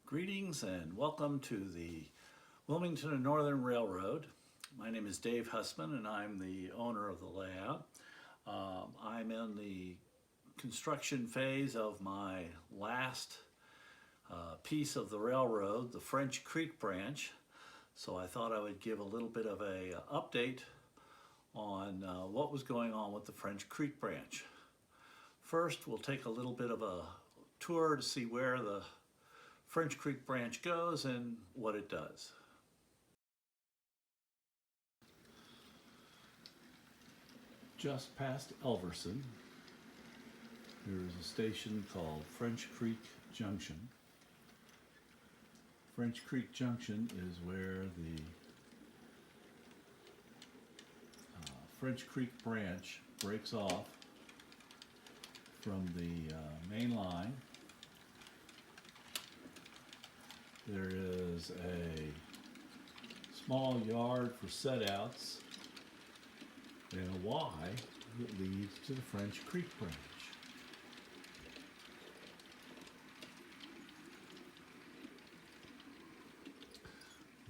Greetings and welcome to the Wilmington and Northern Railroad. My name is Dave Hussman and I'm the owner of the layout. I'm in the construction phase of my last piece of the railroad, the French Creek branch. So I thought I would give a little bit of a update on what was going on with the French Creek branch. First, we'll take a little bit of a tour to see where the French Creek branch goes and what it does. Just past Elverson, there is a station called French Creek Junction. French Creek Junction is where the French Creek branch breaks off from the main line. There is a small yard for setouts and a Y that leads to the French Creek branch.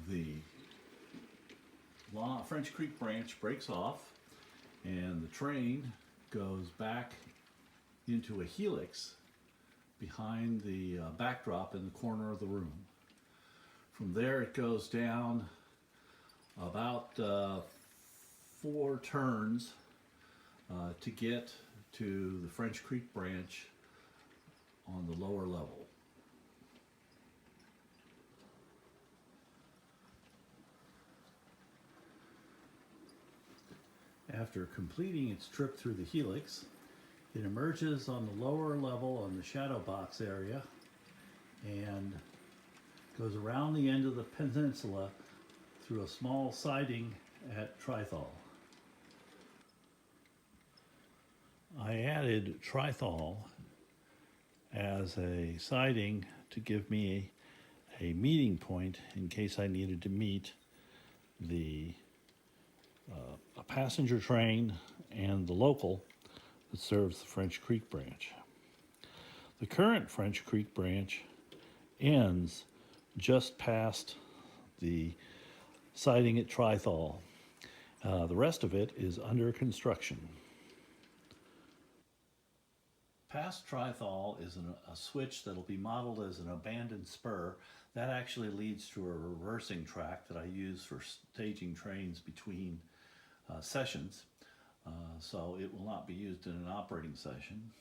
The French Creek branch breaks off and the train goes back into a helix behind the backdrop in the corner of the room. From there it goes down about 4 turns to get to the French Creek branch on the lower level. After completing its trip through the helix, it emerges on the lower level on the shadow box area and goes around the end of the peninsula through a small siding at Trithol. I added Trithol as a siding to give me a meeting point in case I needed to meet a passenger train and the local that serves the French Creek branch. The current French Creek branch ends just past the siding at Trithol. The rest of it is under construction. Past Trithol is a switch that'll be modeled as an abandoned spur. That actually leads to a reversing track that I use for staging trains between sessions. So it will not be used in an operating session.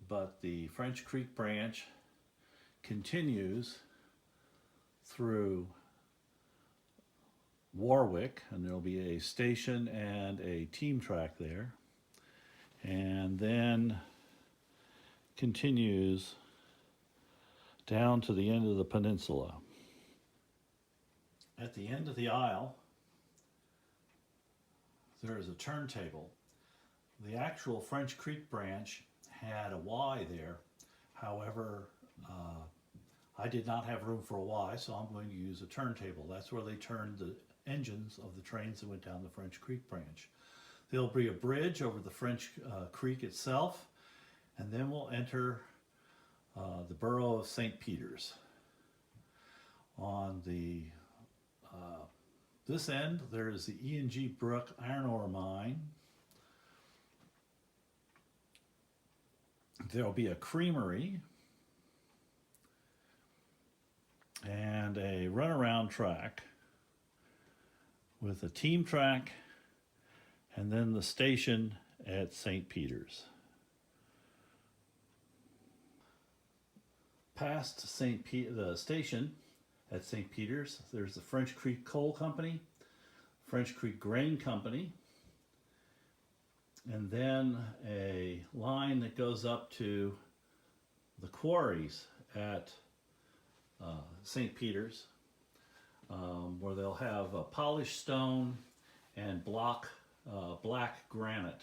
But the French Creek branch continues through Warwick, and there'll be a station and a team track there, and then continues down to the end of the peninsula. At the end of the aisle, there is a turntable. The actual French Creek branch had a Y there. However, I did not have room for a Y, so I'm going to use a turntable. That's where they turned the engines of the trains that went down the French Creek branch. There'll be a bridge over the French Creek itself, and then we'll enter the borough of St. Peter's. On the this end, there is the E&G Brook iron ore mine. There'll be a creamery and a runaround track with a team track and then the station at St. Peter's. Past the station at St. Peter's, there's the French Creek Coal Company, French Creek Grain Company, and then a line that goes up to the quarries at St. Peter's, where they'll have polished stone and black granite.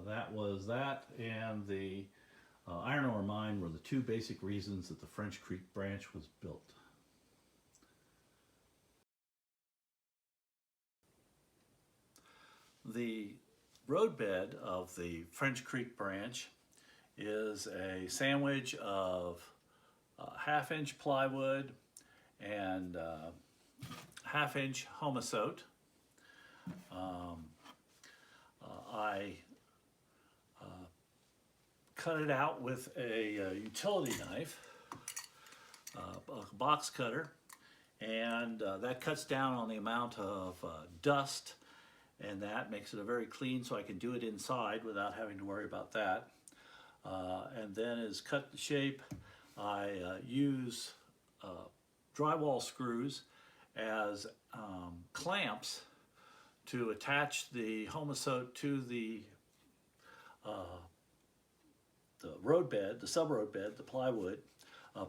That and the iron ore mine were the 2 basic reasons that the French Creek branch was built. The roadbed of the French Creek branch is a sandwich of 1/2-inch plywood and 1/2-inch homosote. I cut it out with a utility knife, a box cutter, and that cuts down on the amount of dust, and that makes it a very clean, so I can do it inside without having to worry about that. And then as cut the shape, I use drywall screws as clamps to attach the homosote to the roadbed, the sub-roadbed, the plywood,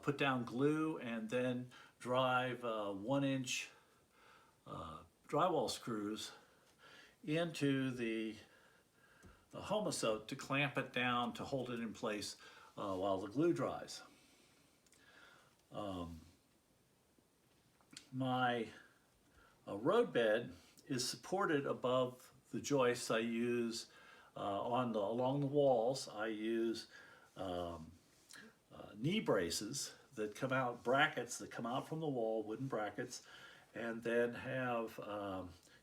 put down glue, and then drive 1-inch drywall screws into the homosote to clamp it down to hold it in place while the glue dries. My roadbed is supported above the joists. I use along the walls. I use knee braces that come out, brackets that come out from the wall, wooden brackets, and then have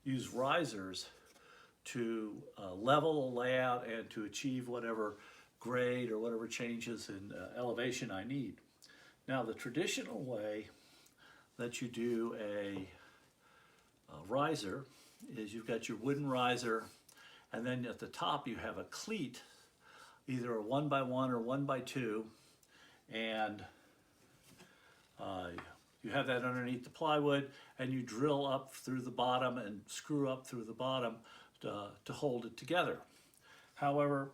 use risers to level the layout and to achieve whatever grade or whatever changes in elevation I need. Now, the traditional way that you do a riser is you've got your wooden riser, and then at the top you have a cleat, either a 1x1 or 1x2, and you have that underneath the plywood, and you drill up through the bottom and screw up through the bottom to hold it together. However,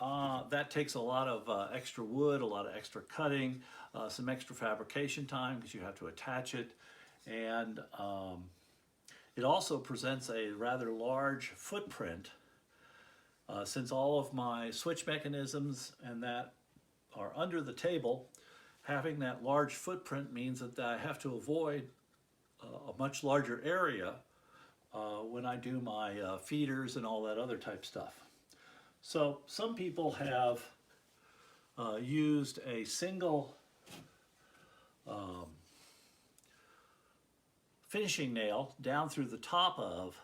that takes a lot of extra wood, a lot of extra cutting, some extra fabrication time because you have to attach it, and it also presents a rather large footprint since all of my switch mechanisms and that are under the table. Having that large footprint means that I have to avoid a much larger area when I do my feeders and all that other type stuff. So some people have used a single finishing nail down through the top of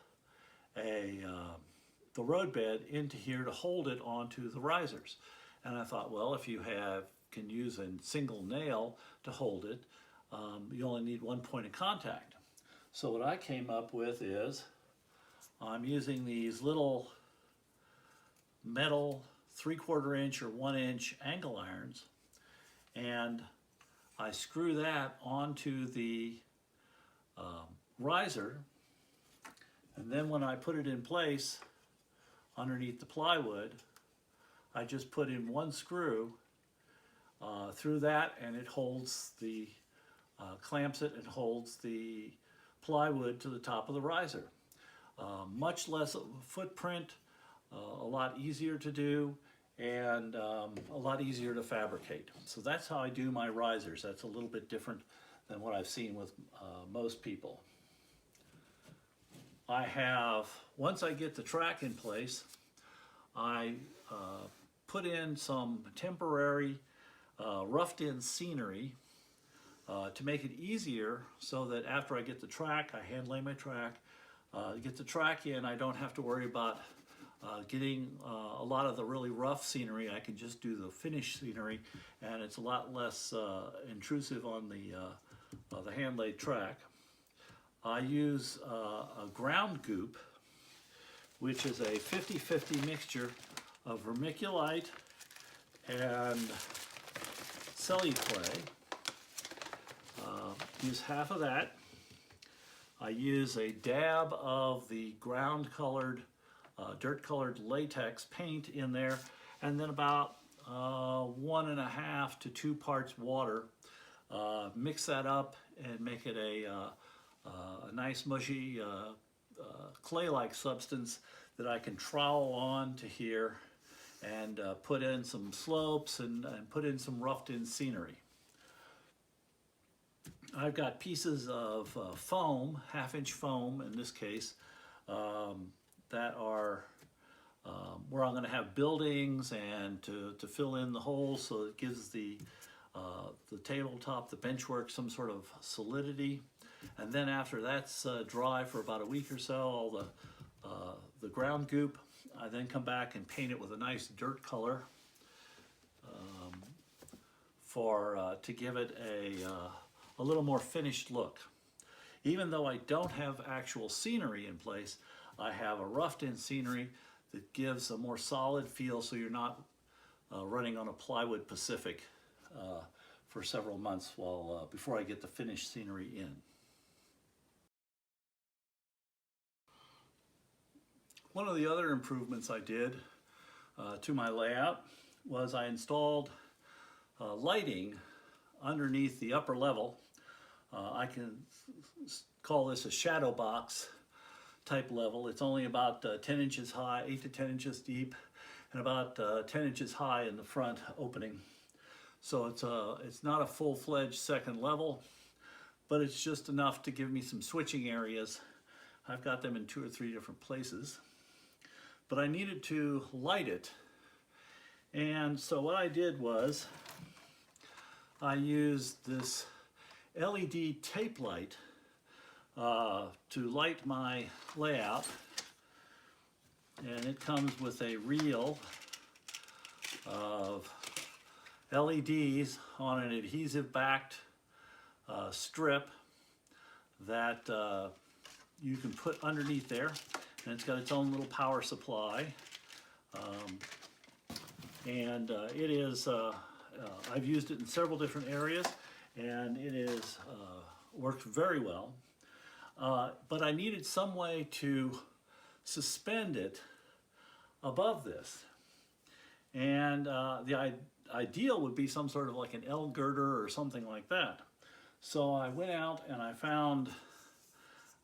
the roadbed into here to hold it onto the risers. And I thought, well, if you can use a single nail to hold it, you only need one point of contact. So what I came up with is I'm using these little metal 3/4 inch or 1-inch angle irons, and I screw that onto the riser, and then when I put it in place underneath the plywood, I just put in one screw through that, and it holds the clamps it and holds the plywood to the top of the riser. Much less of a footprint, a lot easier to do, and a lot easier to fabricate. So that's how I do my risers. That's a little bit different than what I've seen with most people. Once I get the track in place, I put in some temporary roughed in scenery to make it easier, so that after I get the track, I hand lay my track, get the track in, I don't have to worry about getting a lot of the really rough scenery. I can just do the finished scenery, and it's a lot less intrusive on the hand laid track. I use a ground goop, which is a 50-50 mixture of vermiculite and cellular clay. Use half of that. I use a dab of the ground colored, dirt colored latex paint in there, and then about 1.5 to 2 parts water. Mix that up and make it a nice mushy clay-like substance that I can trowel on to here and put in some slopes and put in some roughed in scenery. I've got pieces of foam, 1/2-inch foam in this case, that are where I'm going to have buildings and to fill in the holes, so it gives the the tabletop, the benchwork, some sort of solidity. And then after that's dry for about a week or so, all the ground goop, I then come back and paint it with a nice dirt color to give it a little more finished look. Even though I don't have actual scenery in place, I have a roughed in scenery that gives a more solid feel, so you're not running on a plywood Pacific for several months before I get the finished scenery in. One of the other improvements I did to my layout was I installed lighting underneath the upper level. I can call this a shadow box type level. It's only about 10 inches high, 8 to 10 inches deep, and about 10 inches high in the front opening. So it's not a full-fledged second level, but it's just enough to give me some switching areas. I've got them in 2 or 3 different places. But I needed to light it. And so what I did was I used this LED tape light to light my layout, and it comes with a reel of LEDs on an adhesive backed strip that you can put underneath there, and it's got its own little power supply, and it is I've used it in several different areas, and it is worked very well. But I needed some way to suspend it above this. And the ideal would be some sort of like an L girder or something like that. So I went out and I found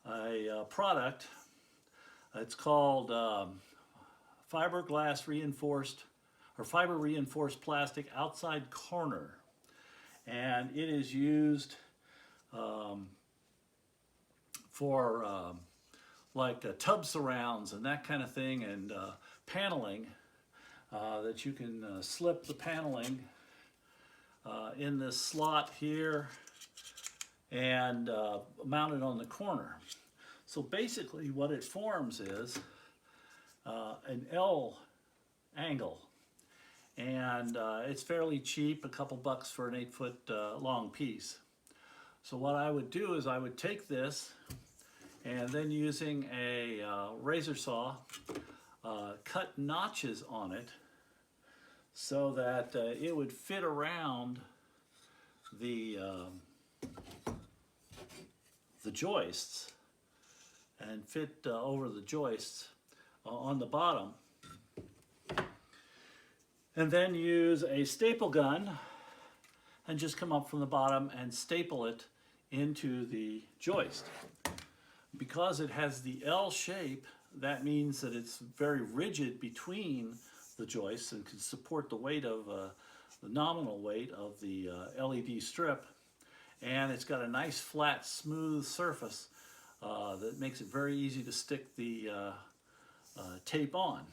a product. It's called fiberglass reinforced or fiber reinforced plastic outside corner. And it is used for like tub surrounds and that kind of thing, and paneling that you can slip the paneling in this slot here and mount it on the corner. So basically what it forms is an L angle, and it's fairly cheap, a couple bucks for an 8-foot long piece. So what I would do is I would take this and then using a razor saw cut notches on it so that it would fit around the joists and fit over the joists on the bottom, and then use a staple gun and just come up from the bottom and staple it into the joist. Because it has the L shape, that means that it's very rigid between the joists and can support the weight of the nominal weight of the LED strip, and it's got a nice flat smooth surface that makes it very easy to stick the tape on.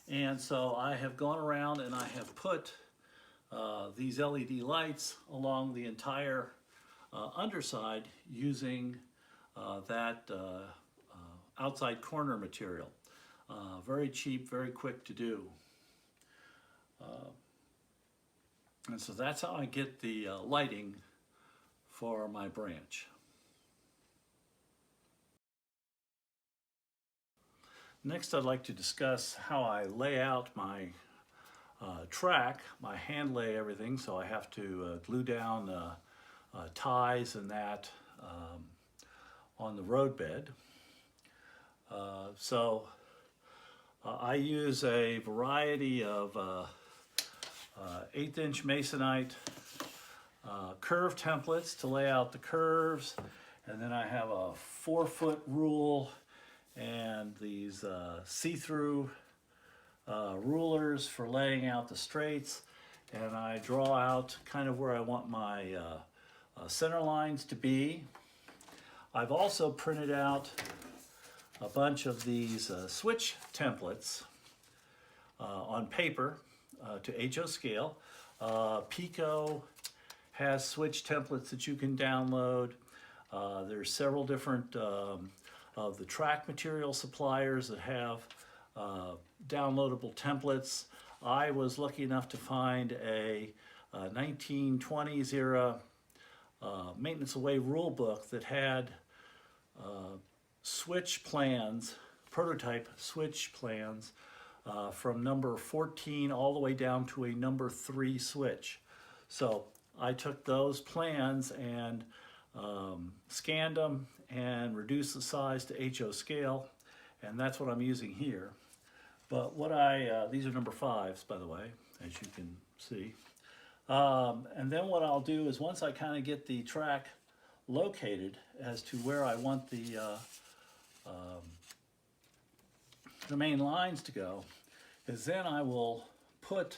And so I have gone around and I have put these LED lights along the entire underside using that outside corner material. Very cheap, very quick to do. And so that's how I get the lighting for my branch. Next, I'd like to discuss how I lay out my track. My hand lay everything, so I have to glue down ties and that on the roadbed. So I use a variety of 1/8 inch masonite curve templates to lay out the curves, and then I have a 4-foot rule and these see-through rulers for laying out the straights, and I draw out kind of where I want my center lines to be. I've also printed out a bunch of these switch templates on paper to HO scale. Pico has switch templates that you can download. There's several different of the track material suppliers that have downloadable templates. I was lucky enough to find a 1920s era maintenance away rule book that had switch plans, prototype switch plans from number 14 all the way down to a number 3 switch. So I took those plans and scanned them and reduced the size to HO scale, and that's what I'm using here. But what these are number 5s, by the way, as you can see. And then what I'll do is once I kind of get the track located as to where I want the main lines to go, is then I will put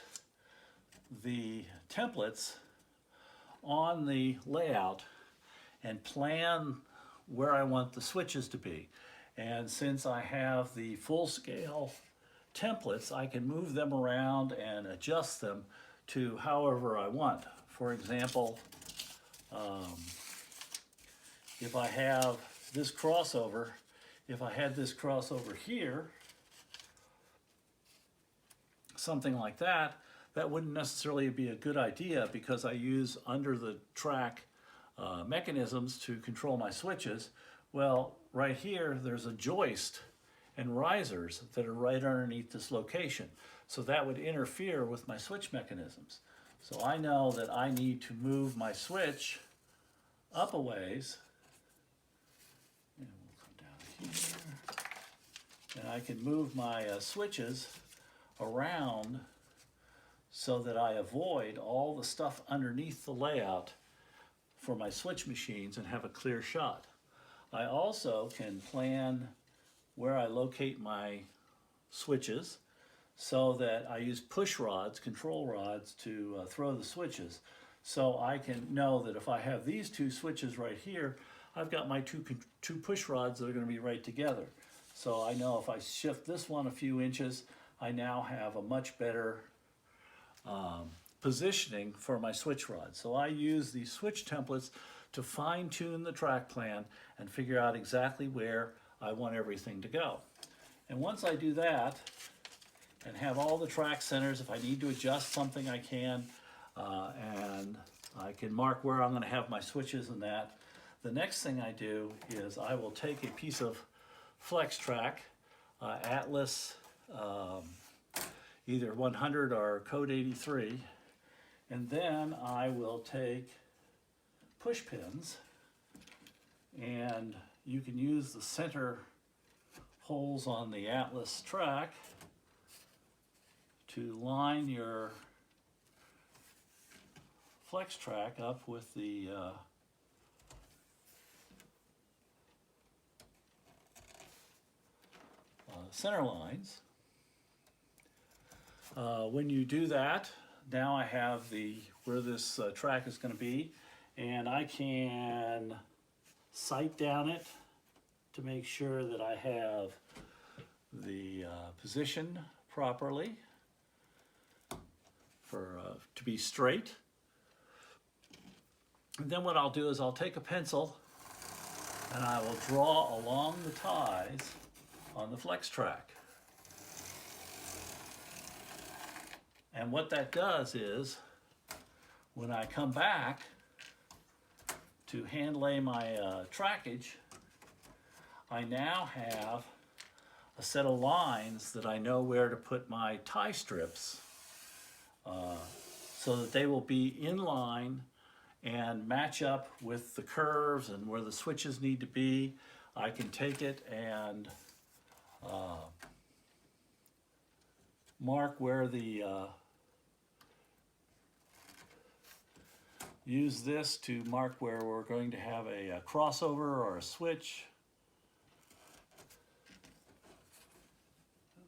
the templates on the layout and plan where I want the switches to be. And since I have the full scale templates, I can move them around and adjust them to however I want. For example, if I have this crossover, if I had this crossover here, something like that, that wouldn't necessarily be a good idea because I use under the track mechanisms to control my switches. Well, right here, there's a joist and risers that are right underneath this location. So that would interfere with my switch mechanisms. So I know that I need to move my switch up a ways. And we'll come down here. And I can move my switches around so that I avoid all the stuff underneath the layout for my switch machines and have a clear shot. I also can plan where I locate my switches so that I use push rods, control rods, to throw the switches. So I can know that if I have these 2 switches right here, I've got my two push rods that are going to be right together. So I know if I shift this one a few inches, I now have a much better positioning for my switch rods. So I use these switch templates to fine-tune the track plan and figure out exactly where I want everything to go. And once I do that and have all the track centers, if I need to adjust something I can, and I can mark where I'm going to have my switches and that, the next thing I do is I will take a piece of flex track, Atlas, either 100 or code 83, and then I will take push pins, and you can use the center holes on the Atlas track to line your flex track up with the center lines. When you do that, now I have where this track is going to be, and I can sight down it to make sure that I have the position properly to be straight. And then what I'll do is I'll take a pencil and I will draw along the ties on the flex track. And what that does is, when I come back to hand lay my trackage, I now have a set of lines that I know where to put my tie strips so that they will be in line and match up with the curves and where the switches need to be. I can take it and mark where use this to mark where we're going to have a crossover or a switch.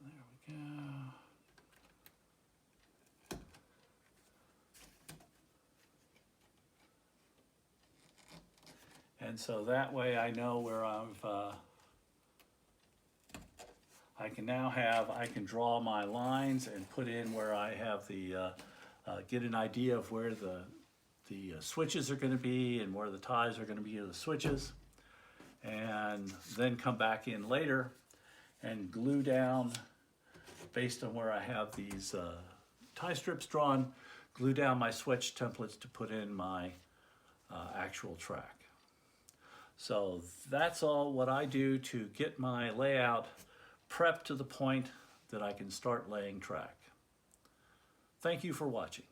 There we go. And so that way I know where I can now I can draw my lines and put in where I have the get an idea of where the switches are going to be and where the ties are going to be of the switches, and then come back in later and glue down, based on where I have these tie strips drawn, glue down my switch templates to put in my actual track. So that's all what I do to get my layout prepped to the point that I can start laying track. Thank you for watching.